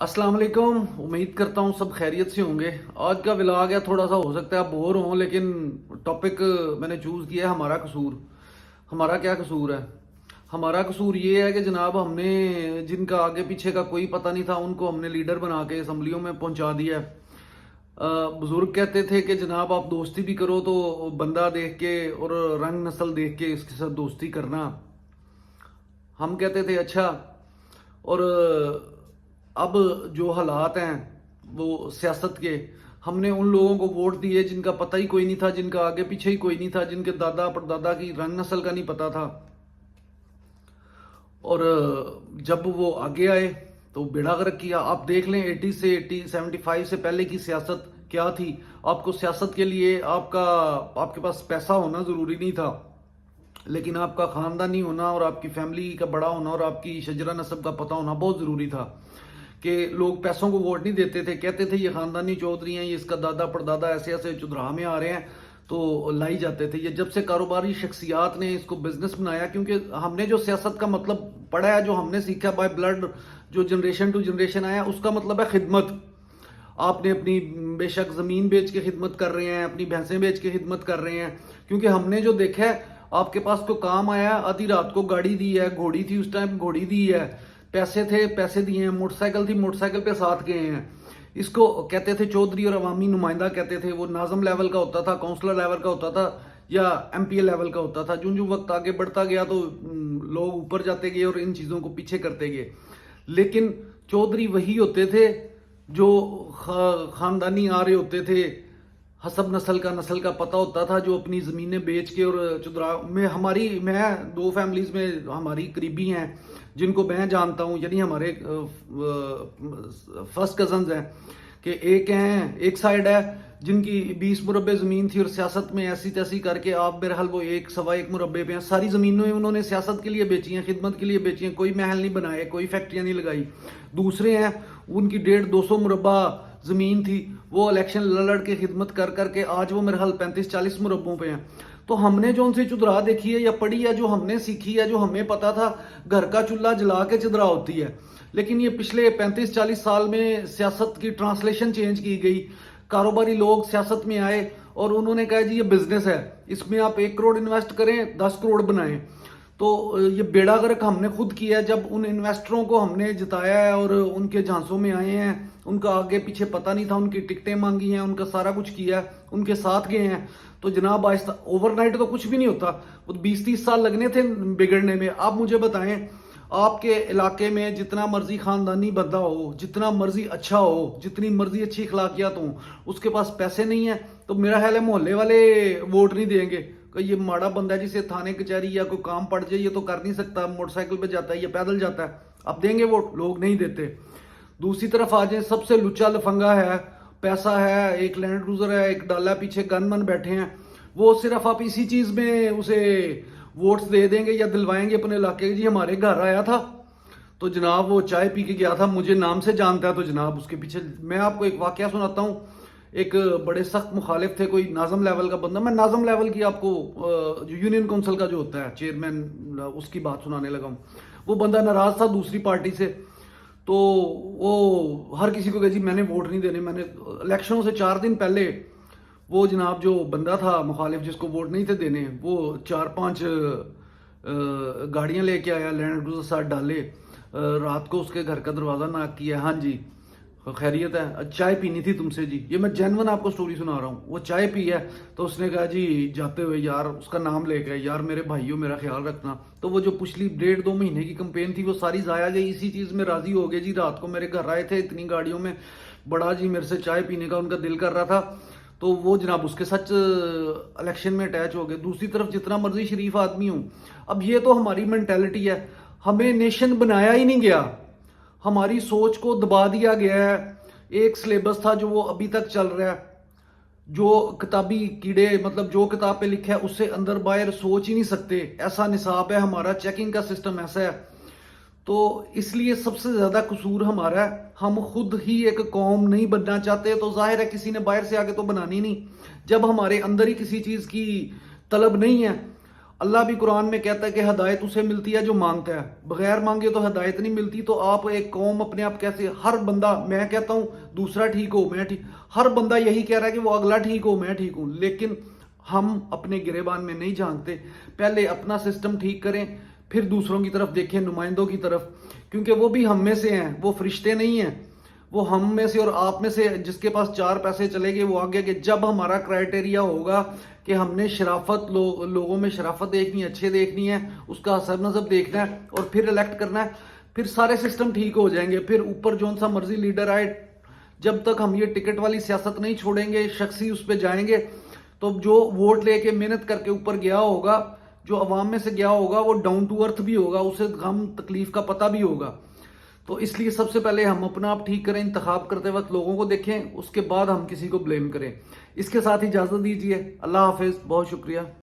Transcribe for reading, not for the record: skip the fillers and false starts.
अस्सलाम वालेकुम। उम्मीद करता हूँ सब खैरियत से होंगे। आज का व्लॉग है, थोड़ा सा हो सकता है आप बोर हों, लेकिन टॉपिक मैंने चूज़ किया है हमारा कसूर। हमारा क्या कसूर है? हमारा कसूर ये है कि जनाब हमने जिनका आगे पीछे का कोई पता नहीं था उनको हमने लीडर बना के असम्बलियों में पहुंचा दिया है। बुजुर्ग कहते थे कि जनाब आप दोस्ती भी करो तो बंदा देख के और रंग नस्ल देख के इसके साथ दोस्ती करना। हम कहते थे अच्छा। और अब जो हालात हैं वो सियासत के, हमने उन लोगों को वोट दिए जिनका पता ही कोई नहीं था, जिनका आगे पीछे ही कोई नहीं था, जिनके दादा परदादा की रंग नस्ल का नहीं पता था। और जब वो आगे आए तो बेड़ा गर्क किया। आप देख लें 80 से 75 से पहले की सियासत क्या थी। आपको सियासत के लिए आपके पास पैसा होना ज़रूरी नहीं था, लेकिन आपका ख़ानदानी होना और आपकी फैमिली का बड़ा होना और आपकी शजरा नस्ब का पता होना बहुत ज़रूरी था। कि लोग पैसों को वोट नहीं देते थे, कहते थे ये ख़ानदानी चौधरी हैं, ये इसका दादा परदादा ऐसे ऐसे चुदराह में आ रहे हैं, तो लाई जाते थे। ये जब से कारोबारी शख्सियात ने इसको बिजनेस बनाया, क्योंकि हमने जो सियासत का मतलब पढ़ा है, जो हमने सीखा बाय ब्लड, जो जनरेशन टू जनरेशन आया, उसका मतलब है खिदमत। आपने अपनी बेशक ज़मीन बेच के खिदमत कर रहे हैं, अपनी भैंसें बेच के खिदमत कर रहे हैं, क्योंकि हमने जो देखा है आपके पास को काम आया, आधी रात को गाड़ी दी है, घोड़ी थी उस टाइम घोड़ी दी है, पैसे थे पैसे दिए हैं, मोटरसाइकिल थी मोटरसाइकिल पे साथ गए हैं। इसको कहते थे चौधरी और अवामी नुमाइंदा कहते थे। वो नाज़म लेवल का होता था, काउंसलर लेवल का होता था, या एमपीए लेवल का होता था। जो जो वक्त आगे बढ़ता गया तो लोग ऊपर जाते गए और इन चीज़ों को पीछे करते गए। लेकिन चौधरी वही होते थे जो खानदानी आ रहे होते थे, हसब नस्ल का पता होता था, जो अपनी ज़मीनें बेच के। और चुदरा में मैं दो फैमिलीज़ में हमारी करीबी हैं जिनको मैं जानता हूँ, यानी हमारे फर्स्ट कजन्स हैं। कि एक साइड है जिनकी 20 मुरब्बे ज़मीन थी और सियासत में ऐसी तैसी करके आप बहरहाल वो 1 सवा 1 मुरब्बे पे हैं। सारी ज़मीनें उन्होंने सियासत के लिए बेची हैं, खिदमत के लिए बेची हैं, कोई महल नहीं बनाए, कोई फैक्ट्रियाँ नहीं लगाई। दूसरे हैं उनकी 150-200 मुरब्बा ज़मीन थी, वो इलेक्शन लड़ के खिदमत कर करके आज वो मेरे हाल 35-40 मुरब्बों पे हैं। तो हमने जो उनसे चुदरा देखी है या पढ़ी है, जो हमने सीखी है, जो हमें पता था घर का चूल्हा जला के चुदरा होती है। लेकिन ये पिछले 35-40 साल में सियासत की ट्रांसलेशन चेंज की गई। कारोबारी लोग सियासत में आए और उन्होंने कहा जी ये बिजनेस है, इसमें आप 1 करोड़ इन्वेस्ट करें, 10 करोड़ बनाएं। तो ये बेड़ा गर्क हमने खुद किया है। जब उन इन्वेस्टरों को हमने जिताया है और उनके झांसों में आए हैं, उनका आगे पीछे पता नहीं था, उनकी टिकटें मांगी हैं, उनका सारा कुछ किया है, उनके साथ गए हैं। तो जनाब आहिस्ता, ओवरनाइट तो कुछ भी नहीं होता, वो 20-30 साल लगने थे बिगड़ने में। आप मुझे बताएं, आपके इलाके में जितना मर्जी खानदानी बंदा हो, जितना मर्जी अच्छा हो, जितनी मर्जी अच्छी अखलाकियात हो, उसके पास पैसे नहीं है तो मेरा ख्याल है मोहल्ले वाले वोट नहीं देंगे कि ये माड़ा बंदा है, जिसे थाने कचहरी या कोई काम पड़ जाए, ये तो कर नहीं सकता, मोटरसाइकिल पे जाता है या पैदल जाता है, अब देंगे वोट? लोग नहीं देते। दूसरी तरफ आ जाए, सबसे लुच्चा लफंगा है, पैसा है, एक लैंड क्रूजर है, एक डाला पीछे गनमैन बैठे हैं, वो सिर्फ आप इसी चीज में उसे वोट्स दे देंगे या दिलवाएंगे अपने इलाके। जी हमारे घर आया था तो जनाब वो चाय पी के गया था, मुझे नाम से जानता है, तो जनाब उसके पीछे मैं आपको एक वाकया सुनाता हूँ। एक बड़े सख्त मुखालिफ थे, कोई नाज़म लेवल का बंदा। मैं नाज़म लेवल की आपको जो यूनियन काउंसिल का जो होता है चेयरमैन, उसकी बात सुनाने लगा हूँ। वो बंदा नाराज था दूसरी पार्टी से, तो वो हर किसी को कहा जी मैंने वोट नहीं देने। मैंने इलेक्शनों से 4 दिन पहले वो जनाब जो बंदा था मुखालिफ जिसको वोट नहीं थे देने, वो 4-5 गाड़ियां लेके आया, लैंड क्रूजर साथ डाले, रात को उसके घर का दरवाजा नॉक किया। हाँ जी खैरियत है, चाय पीनी थी तुमसे जी। ये मैं जेन्युइन आपको स्टोरी सुना रहा हूँ। वो चाय पी है तो उसने कहा जी जाते हुए यार, उसका नाम लेके यार मेरे भाइयों मेरा ख्याल रखना। तो वो जो पिछली 1.5-2 महीने की कंपेन थी वो सारी जाया गई, इसी चीज में राजी हो गए जी। रात को मेरे घर आए थे इतनी गाड़ियों में, बड़ा जी मेरे से चाय पीने का उनका दिल कर रहा था, तो वो जनाब उसके सच इलेक्शन में अटैच हो गए। दूसरी तरफ जितना मर्जी शरीफ आदमी हूं, अब ये तो हमारी मेंटेलिटी है, हमें नेशन बनाया ही नहीं गया, हमारी सोच को दबा दिया गया है। एक सिलेबस था जो वो अभी तक चल रहा है, जो किताबी कीड़े, मतलब जो किताब पे लिखा है उससे अंदर बाहर सोच ही नहीं सकते, ऐसा निसाब है हमारा, चेकिंग का सिस्टम ऐसा है। तो इसलिए सबसे ज्यादा कसूर हमारा है, हम खुद ही एक कौम नहीं बनना चाहते, तो जाहिर है किसी ने बाहर से आके तो बनानी नहीं। जब हमारे अंदर ही किसी चीज की तलब नहीं है, اللہ بھی قرآن میں کہتا ہے کہ ہدایت اسے ملتی ہے جو مانگتا ہے، بغیر مانگے تو ہدایت نہیں ملتی. تو آپ ایک قوم اپنے آپ کیسے، ہر بندہ، میں کہتا ہوں دوسرا ٹھیک ہو میں ٹھیک، ہر بندہ یہی کہہ رہا ہے کہ وہ اگلا ٹھیک ہو میں ٹھیک ہوں، لیکن ہم اپنے گریبان میں نہیں جھانکتے. پہلے اپنا سسٹم ٹھیک کریں، پھر دوسروں کی طرف دیکھیں، نمائندوں کی طرف، کیونکہ وہ بھی ہم میں سے ہیں، وہ فرشتے نہیں ہیں. وہ ہم میں سے اور آپ میں سے جس کے پاس چار پیسے چلے گئے وہ آگے کہ جب ہمارا کرائٹیریا ہوگا کہ ہم نے شرافت، لوگوں میں شرافت دیکھنی ہے، اچھے دیکھنی ہے، اس کا حسب نصب دیکھنا ہے اور پھر الیکٹ کرنا ہے، پھر سارے سسٹم ٹھیک ہو جائیں گے. پھر اوپر جون سا مرضی لیڈر آئے، جب تک ہم یہ ٹکٹ والی سیاست نہیں چھوڑیں گے، شخصی اس پہ جائیں گے، تو جو ووٹ لے کے محنت کر کے اوپر گیا ہوگا، جو عوام میں سے گیا ہوگا، وہ ڈاؤن ٹو ارتھ بھی ہوگا، اسے غم تکلیف کا پتہ بھی ہوگا. تو اس لیے سب سے پہلے ہم اپنا آپ ٹھیک کریں، انتخاب کرتے وقت لوگوں کو دیکھیں، اس کے بعد ہم کسی کو بلیم کریں. اس کے ساتھ اجازت دیجیے، اللہ حافظ، بہت شکریہ.